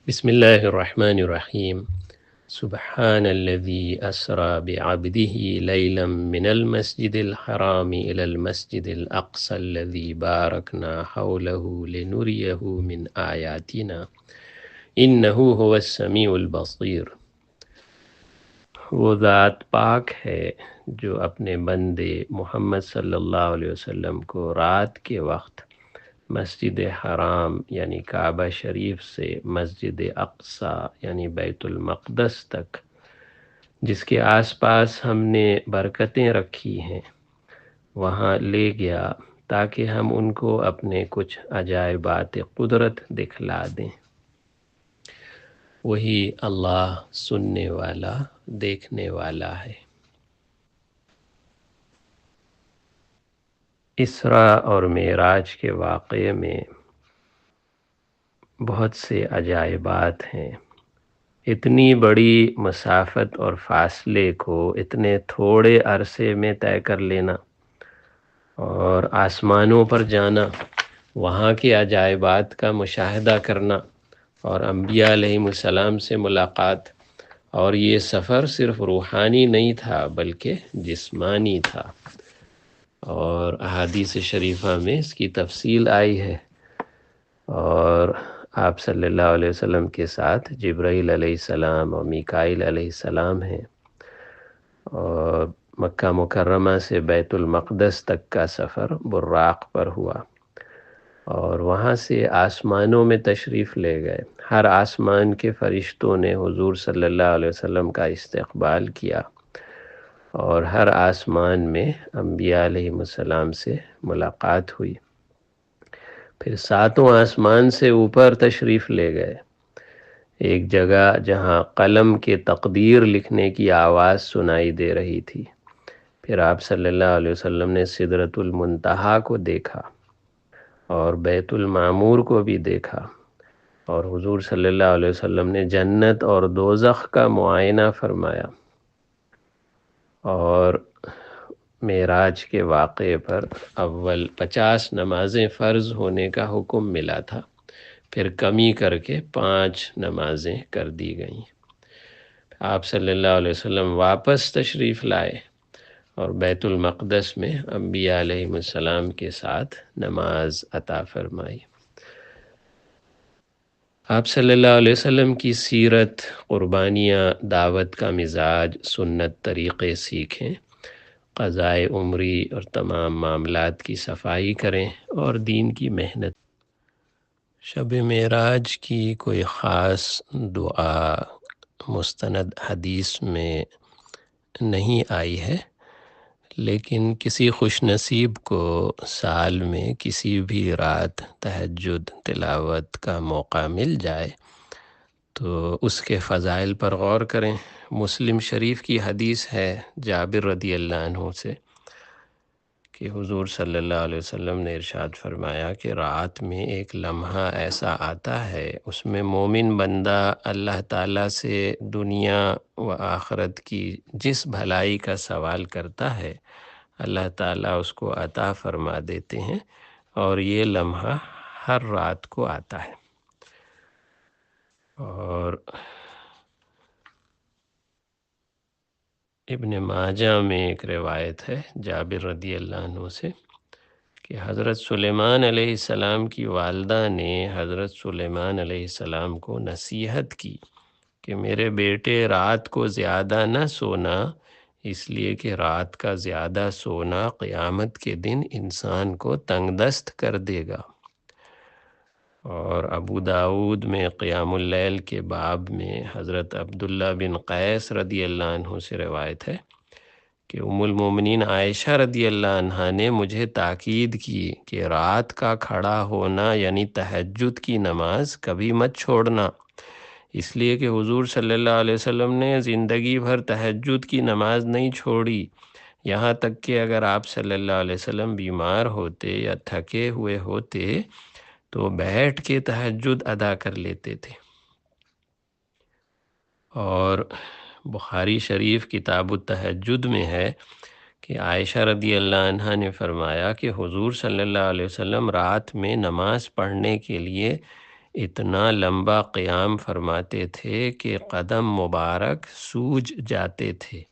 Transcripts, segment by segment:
بسم اللہ الرحمن الرحیم سبحان الذي اسرى بعبده ليلا من المسجد الحرام إلى المسجد الأقصى الذي باركنا حوله لنريه من آياتنا إنه هو السميع البصير۔ وہ ذات پاک ہے جو اپنے بندے محمد صلی اللہ علیہ وسلم کو رات کے وقت مسجد حرام یعنی کعبہ شریف سے مسجد اقصی یعنی بیت المقدس تک، جس کے آس پاس ہم نے برکتیں رکھی ہیں، وہاں لے گیا تاکہ ہم ان کو اپنے کچھ عجائبات قدرت دکھلا دیں۔ وہی اللہ سننے والا دیکھنے والا ہے۔ اسراء اور معراج کے واقعے میں بہت سے عجائبات ہیں۔ اتنی بڑی مسافت اور فاصلے کو اتنے تھوڑے عرصے میں طے کر لینا اور آسمانوں پر جانا، وہاں کے عجائبات کا مشاہدہ کرنا اور انبیاء علیہ السلام سے ملاقات، اور یہ سفر صرف روحانی نہیں تھا بلکہ جسمانی تھا، اور احادیث شریفہ میں اس کی تفصیل آئی ہے۔ اور آپ صلی اللہ علیہ وسلم کے ساتھ جبرائیل علیہ السلام اور میکائیل علیہ السلام ہیں، اور مکہ مکرمہ سے بیت المقدس تک کا سفر براق پر ہوا، اور وہاں سے آسمانوں میں تشریف لے گئے۔ ہر آسمان کے فرشتوں نے حضور صلی اللہ علیہ وسلم کا استقبال کیا، اور ہر آسمان میں انبیاء علیہ السلام سے ملاقات ہوئی۔ پھر ساتوں آسمان سے اوپر تشریف لے گئے، ایک جگہ جہاں قلم کے تقدیر لکھنے کی آواز سنائی دے رہی تھی۔ پھر آپ صلی اللہ علیہ وسلم نے سدرۃ المنتہا کو دیکھا اور بیت المعمور کو بھی دیکھا، اور حضور صلی اللہ علیہ وسلم نے جنت اور دوزخ کا معائنہ فرمایا، اور معراج کے واقعے پر اول 50 نمازیں فرض ہونے کا حکم ملا تھا، پھر کمی کر کے 5 نمازیں کر دی گئیں۔ آپ صلی اللہ علیہ وسلم واپس تشریف لائے اور بیت المقدس میں انبیاء علیہ السلام کے ساتھ نماز عطا فرمائی۔ آپ صلی اللہ علیہ وسلم کی سیرت، قربانیاں، دعوت کا مزاج، سنت، طریقے سیکھیں، قضائے عمری اور تمام معاملات کی صفائی کریں اور دین کی محنت۔ شب معراج کی کوئی خاص دعا مستند حدیث میں نہیں آئی ہے، لیکن کسی خوش نصیب کو سال میں کسی بھی رات تہجد تلاوت کا موقع مل جائے تو اس کے فضائل پر غور کریں۔ مسلم شریف کی حدیث ہے جابر رضی اللہ عنہ سے کہ حضور صلی اللہ علیہ وسلم نے ارشاد فرمایا کہ رات میں ایک لمحہ ایسا آتا ہے، اس میں مومن بندہ اللہ تعالیٰ سے دنیا و آخرت کی جس بھلائی کا سوال کرتا ہے اللہ تعالیٰ اس کو عطا فرما دیتے ہیں، اور یہ لمحہ ہر رات کو آتا ہے۔ اور ابن ماجہ میں ایک روایت ہے جابر رضی اللہ عنہ سے کہ حضرت سلیمان علیہ السلام کی والدہ نے حضرت سلیمان علیہ السلام کو نصیحت کی کہ میرے بیٹے رات کو زیادہ نہ سونا، اس لیے کہ رات کا زیادہ سونا قیامت کے دن انسان کو تنگ دست کر دے گا۔ اور ابو داود میں قیام اللیل کے باب میں حضرت عبداللہ بن قیس رضی اللہ عنہ سے روایت ہے کہ ام المومنین عائشہ رضی اللہ عنہا نے مجھے تاکید کی کہ رات کا کھڑا ہونا یعنی تہجد کی نماز کبھی مت چھوڑنا، اس لیے کہ حضور صلی اللہ علیہ وسلم نے زندگی بھر تہجد کی نماز نہیں چھوڑی، یہاں تک کہ اگر آپ صلی اللہ علیہ وسلم بیمار ہوتے یا تھکے ہوئے ہوتے تو بیٹھ کے تہجد ادا کر لیتے تھے۔ اور بخاری شریف کتاب التہجد میں ہے کہ عائشہ رضی اللہ عنہا نے فرمایا کہ حضور صلی اللہ علیہ وسلم رات میں نماز پڑھنے کے لیے اتنا لمبا قیام فرماتے تھے کہ قدم مبارک سوج جاتے تھے۔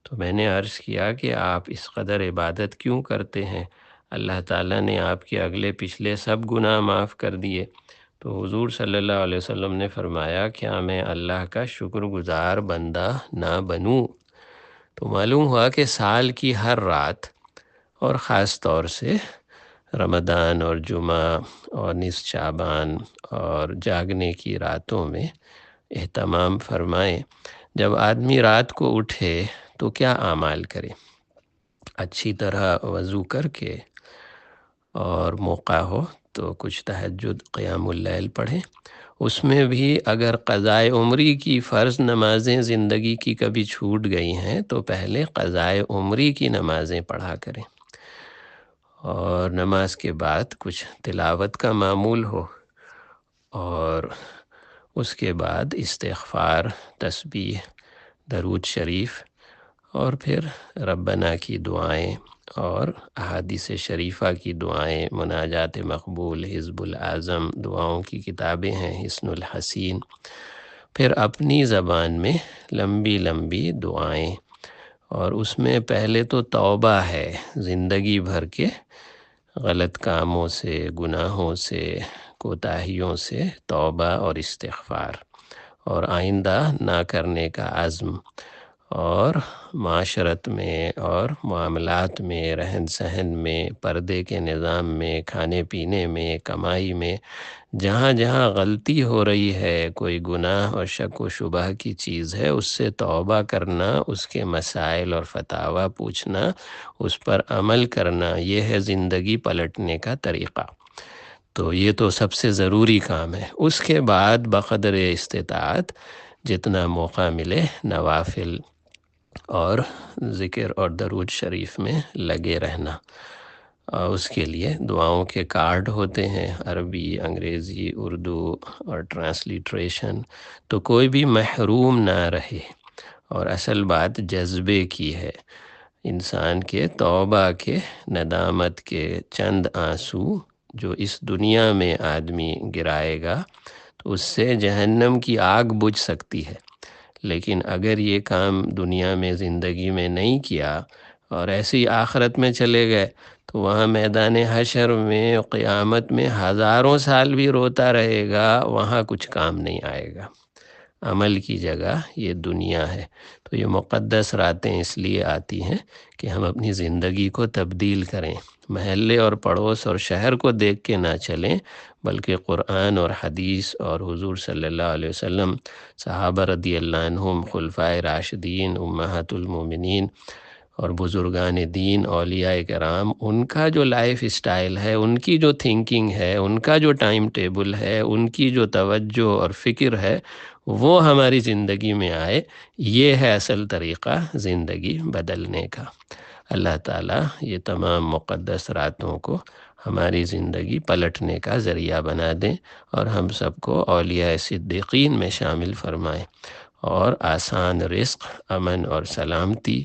تو میں نے عرض کیا کہ آپ اس قدر عبادت کیوں کرتے ہیں؟ اللہ تعالیٰ نے آپ کے اگلے پچھلے سب گناہ معاف کر دیے۔ تو حضور صلی اللہ علیہ وسلم نے فرمایا، کیا میں اللہ کا شکر گزار بندہ نہ بنوں؟ تو معلوم ہوا کہ سال کی ہر رات اور خاص طور سے رمضان اور جمعہ اور نصف شعبان اور جاگنے کی راتوں میں اہتمام فرمائیں۔ جب آدمی رات کو اٹھے تو کیا اعمال کرے؟ اچھی طرح وضو کر کے اور موقع ہو تو کچھ تہجد قیام اللیل پڑھیں۔ اس میں بھی اگر قضائے عمری کی فرض نمازیں زندگی کی کبھی چھوٹ گئی ہیں تو پہلے قضائے عمری کی نمازیں پڑھا کریں، اور نماز کے بعد کچھ تلاوت کا معمول ہو، اور اس کے بعد استغفار، تسبیح، درود شریف، اور پھر ربنا کی دعائیں اور احادیث شریفہ کی دعائیں، مناجات مقبول، حزب الاعظم، دعاؤں کی کتابیں ہیں، حصن الحسین، پھر اپنی زبان میں لمبی لمبی دعائیں، اور اس میں پہلے تو توبہ ہے، زندگی بھر کے غلط کاموں سے، گناہوں سے، کوتاہیوں سے توبہ اور استغفار، اور آئندہ نہ کرنے کا عزم، اور معاشرت میں اور معاملات میں، رہن سہن میں، پردے کے نظام میں، کھانے پینے میں، کمائی میں، جہاں جہاں غلطی ہو رہی ہے، کوئی گناہ اور شک و شبہ کی چیز ہے، اس سے توبہ کرنا، اس کے مسائل اور فتاویٰ پوچھنا، اس پر عمل کرنا، یہ ہے زندگی پلٹنے کا طریقہ۔ تو یہ تو سب سے ضروری کام ہے۔ اس کے بعد بقدر استطاعت جتنا موقع ملے نوافل اور ذکر اور درود شریف میں لگے رہنا۔ اور اس کے لیے دعاؤں کے کارڈ ہوتے ہیں، عربی، انگریزی، اردو اور ٹرانسلیٹریشن، تو کوئی بھی محروم نہ رہے۔ اور اصل بات جذبے کی ہے، انسان کے توبہ کے، ندامت کے چند آنسو جو اس دنیا میں آدمی گرائے گا تو اس سے جہنم کی آگ بجھ سکتی ہے، لیکن اگر یہ کام دنیا میں زندگی میں نہیں کیا اور ایسی آخرت میں چلے گئے تو وہاں میدان حشر میں، قیامت میں ہزاروں سال بھی روتا رہے گا، وہاں کچھ کام نہیں آئے گا۔ عمل کی جگہ یہ دنیا ہے۔ تو یہ مقدس راتیں اس لیے آتی ہیں کہ ہم اپنی زندگی کو تبدیل کریں، محلے اور پڑوس اور شہر کو دیکھ کے نہ چلیں، بلکہ قرآن اور حدیث اور حضور صلی اللہ علیہ وسلم، صحابہ رضی اللہ عنہم، خلفائے راشدین، امہات المومنین اور بزرگان دین، اولیاء کرام، ان کا جو لائف اسٹائل ہے، ان کی جو تھنکنگ ہے، ان کا جو ٹائم ٹیبل ہے، ان کی جو توجہ اور فکر ہے، وہ ہماری زندگی میں آئے۔ یہ ہے اصل طریقہ زندگی بدلنے کا۔ اللہ تعالیٰ یہ تمام مقدس راتوں کو ہماری زندگی پلٹنے کا ذریعہ بنا دیں، اور ہم سب کو اولیاء صدیقین میں شامل فرمائیں، اور آسان رزق، امن اور سلامتی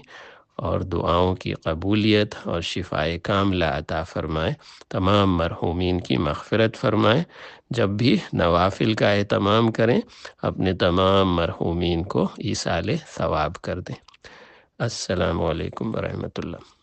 اور دعاؤں کی قبولیت اور شفائے کاملہ عطا فرمائیں، تمام مرحومین کی مغفرت فرمائیں۔ جب بھی نوافل کا اہتمام کریں، اپنے تمام مرحومین کو ایصال ثواب کر دیں۔ السلام علیکم ورحمۃ اللہ۔